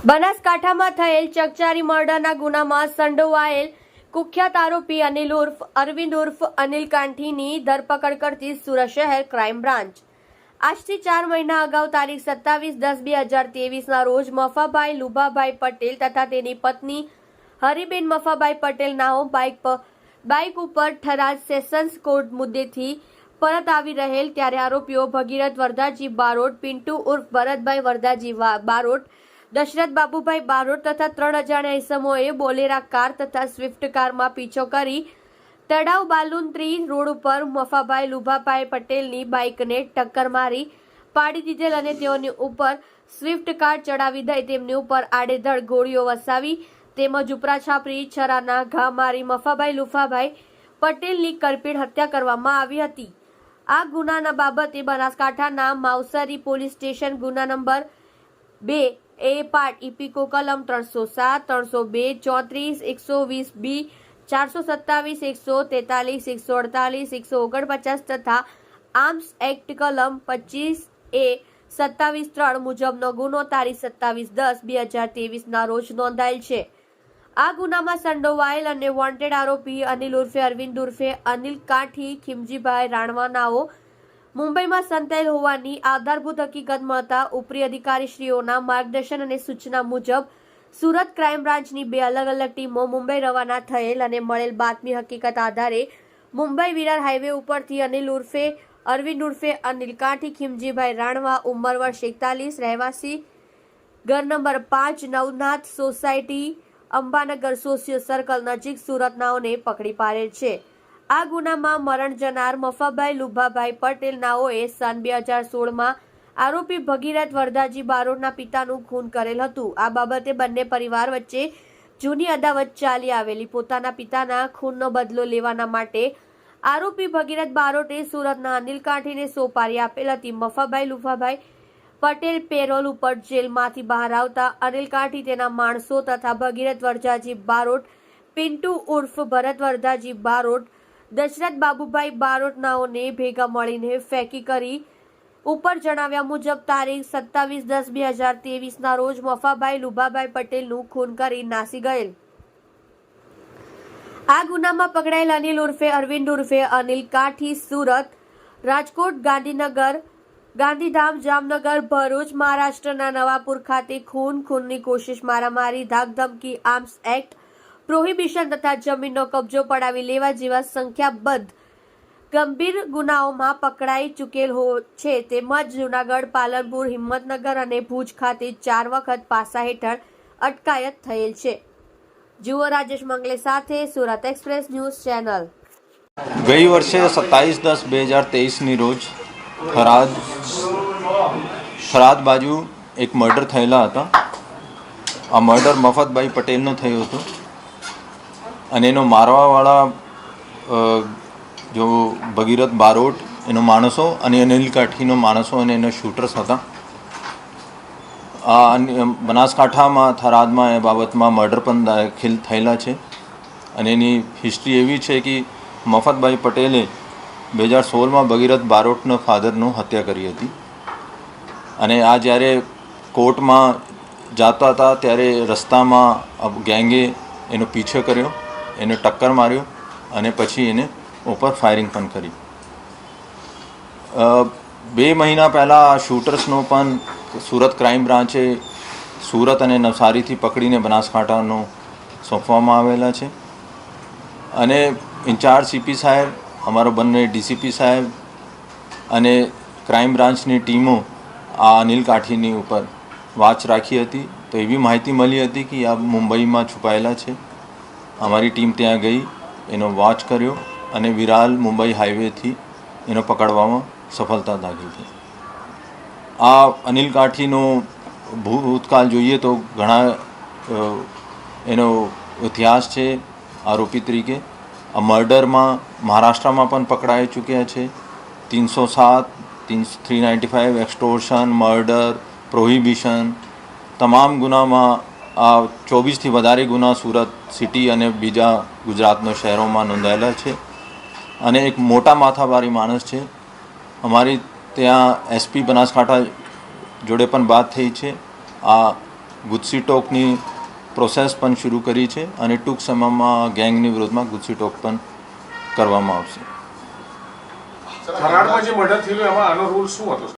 બનાસકાંઠામાં થયેલ ચકચારી મર્ડરના ગુનામાં સંડોવાયેલ કુખ્યાત આરોપી અનિલ ઉર્ફ અરવિંદ ઉર્ફ અનિલ કાંઠીની ધરપકડ કરતી સુરત શહેર ક્રાઇમ બ્રાન્ચ આજથી 4 મહિના અગાઉ તારીખ 27/10/2023ના રોજ મફાભાઈ લુભાભાઈ પટેલ તથા તેની પત્ની હરિબેન મફાભાઈ પટેલ નાઓ બાઇક ઉપર થરાદ સેશન્સ કોર્ટ મુદ્દેથી પરત આવી રહેલ ત્યારે આરોપીઓ ભગીરથ વરદાજી બારોટ, પિન્ટુ ઉર્ફ ભરતભાઈ વરદાજી બારોટ, દશરથ બાબુભાઈ બારોટ તથા 3 અજાણ્યા ઇસમોએ બોલેરા કાર તથા સ્વિફ્ટ કારમાં પીછો કરી તળાવ બાલુંત્રી રોડ ઉપર મફાભાઈ લુભાભાઈ પટેલની બાઇકને ટક્કર મારી પાડી દીધેલ અને તેઓની ઉપર સ્વિફ્ટ કાર ચડાવી દઈ તેમની ઉપર આડેધડ ગોળીઓ વસાવી તેમજ ઉપરા છાપરી છરાના ઘા મારી મફાભાઈ લુભાભાઈ પટેલની કરપીણ હત્યા કરવામાં આવી હતી। આ ગુનાના બાબતે બનાસકાંઠાના માવસરી પોલીસ સ્ટેશન ગુના નંબર 2 એ પાર્ટ ઇપીકો કલમ 307, 302, 34, 120B, 427, 143, 148, 149 તથા આર્મ્સ એક્ટ કલમ 25A 27(3) મુજબનો ગુનો તારીખ 27/10/2023ના રોજ નોંધાયેલ છે। આ ગુનામાં સંડોવાયેલ અને વોન્ટેડ આરોપી અનિલ ઉર્ફે અરવિંદ ઉર્ફે અનિલ કાંઠી ખીમજીભાઈ રાણવાનાઓ મુંબઈમાં સંતાયેલ હોવાની આધારભૂત હકીકત મળતા ઉપરી અધિકારીશ્રીઓના માર્ગદર્શન અને સૂચના મુજબ સુરત ક્રાઇમ બ્રાન્ચની 2 અલગ અલગ ટીમો મુંબઈ રવાના થયેલ અને મળેલ બાતમી હકીકત આધારે મુંબઈ વિરાર હાઈવે ઉપરથી અનિલ ઉર્ફે અરવિંદ ઉર્ફે અનિલ કાંઠી ખીમજીભાઈ રાણવા, ઉંમર વર્ષ 41, રહેવાસી ઘર number 5, Navnath society, Ambanagar socio circle નજીક સુરત નાઓને પકડી પાડેલ છે। આ ગુનામાં મરણ જનાર મફાભાઈ લુભાભાઈ પટેલ નાઓએ સન 2016માં આરોપી ભગીરથ વરદાજી બારોટના પિતાનું ખૂન કરેલ હતું। આ બાબતે બંને પરિવાર વચ્ચે જૂની અદાવત ચાલી આવેલી પોતાના પિતાના ખૂનનો બદલો લેવાના માટે આરોપી ભગીરથ બારોટે સુરતના અનિલ કાંઠીને સોપારી આપેલ હતી। મફાભાઈ લુભાભાઈ પટેલ પેરોલ ઉપર જેલમાંથી બહાર આવતા અનિલ કાંઠી તેના માણસો તથા ભગીરથ વરદાજી બારોટ, પિન્ટુ ઉર્ફ ભરત વરદાજી બારોટ, દશરથ બાબુભાઈ બારોટ નાઓને ભેગા મળીને ફેંકી કરી ઉપર જણાવ્યા મુજબ તારીખ 27/10/2023ના રોજ મફાભાઈ લુભાભાઈ પટેલનું ખૂન કરી નાસી ગયેલ। આ ગુનામાં પકડાયેલ અનિલ ઉર્ફે અરવિંદ ઉર્ફે અનિલ કાંઠી સુરત, રાજકોટ, ગાંધીનગર, ગાંધીધામ, જામનગર, ભરૂચ, મહારાષ્ટ્રના નવાપુર ખાતે ખૂનની કોશિશ, મારામારી, ધાકધમકી, આર્મ્સ એક્ટ, પ્રોહિબિશન તથા જમીનનો કબજો પડાવી લેવા જેવા સંખ્યાબંધ ગંભીર ગુનાઓમાં પકડાઈ ચૂકેલ છે। તેમજ જૂનાગઢ, પાલનપુર, હિંમતનગર અને ભુજ ખાતે 4 વખત પાસા હેઠળ અટકાયત થયેલ છે। જુઓ રાજેશ મંગલે સાથે સુરત એક્સપ્રેસ ન્યૂઝ ચેનલ। ગઈ વર્ષે 27/10/2023ની રોજ થરાદ બાજુ એક મર્ડર થયેલા હતા। આ મર્ડર મફતભાઈ પટેલનો થયો હતો અને એનો મારવાવાળા જો ભગીરથ બારોટ એનો માણસો અને અનિલ કાંઠીનો માણસો અને એના શૂટર્સ હતા। આ બનાસકાંઠામાં થરાદમાં એ બાબતમાં મર્ડર પણ દાખલ થયેલા છે અને એની હિસ્ટ્રી એવી છે કે મફતભાઈ પટેલે 2016માં ભગીરથ બારોટના ફાધરનું હત્યા કરી હતી અને આ જ્યારે કોર્ટમાં જતા હતા ત્યારે રસ્તામાં ગેંગે એનો પીછો કર્યો, એને ટક્કર માર્યો અને પછી એને ઉપર ફાયરિંગ પણ કરી। 2 મહિના પહેલાં આ શૂટર્સનો પણ સુરત ક્રાઇમ બ્રાન્ચે સુરત અને નવસારીથી પકડીને બનાસકાંઠાનો સોંપવામાં આવેલા છે અને ઇન્ચાર્જ સીપી સાહેબ, અમારો બંને ડીસીપી સાહેબ અને ક્રાઇમ બ્રાન્ચની ટીમો આ અનિલ કાંઠીની ઉપર વાચ રાખી હતી। તો એવી માહિતી મળી હતી કે આ મુંબઈમાં છુપાયેલા છે। અમારી ટીમ ત્યાં ગઈ, એનો વોચ કર્યો અને વિરાલ મુંબઈ હાઈવેથી એનો પકડવામાં સફળતા દાખલ થઈ। આ અનિલ કાંઠીનો ભૂતકાળ જોઈએ તો ઘણા એનો ઇતિહાસ છે આરોપી તરીકે। આ મર્ડરમાં મહારાષ્ટ્રમાં પણ પકડાઈ ચૂક્યા છે। 307, 395, એક્સટોર્શન, મર્ડર, પ્રોહિબિશન તમામ ગુનામાં આ 24થી વધારે ગુના સુરત સિટી અને બીજા ગુજરાતના શહેરોમાં નોંધાયેલા છે અને એક મોટા માથાભારી માણસ છે। અમારી ત્યાં એસપી બનાસકાંઠા જોડે પણ વાત થઈ છે। આ ગુજસીટોકની પ્રોસેસ પણ શરૂ કરી છે અને ટૂંક સમયમાં ગેંગની વિરોધમાં ગુજસીટોક પણ કરવામાં આવશે. થરાદમાં જે મર્ડર થયેલું એમાં આનો રોલ શું હતો?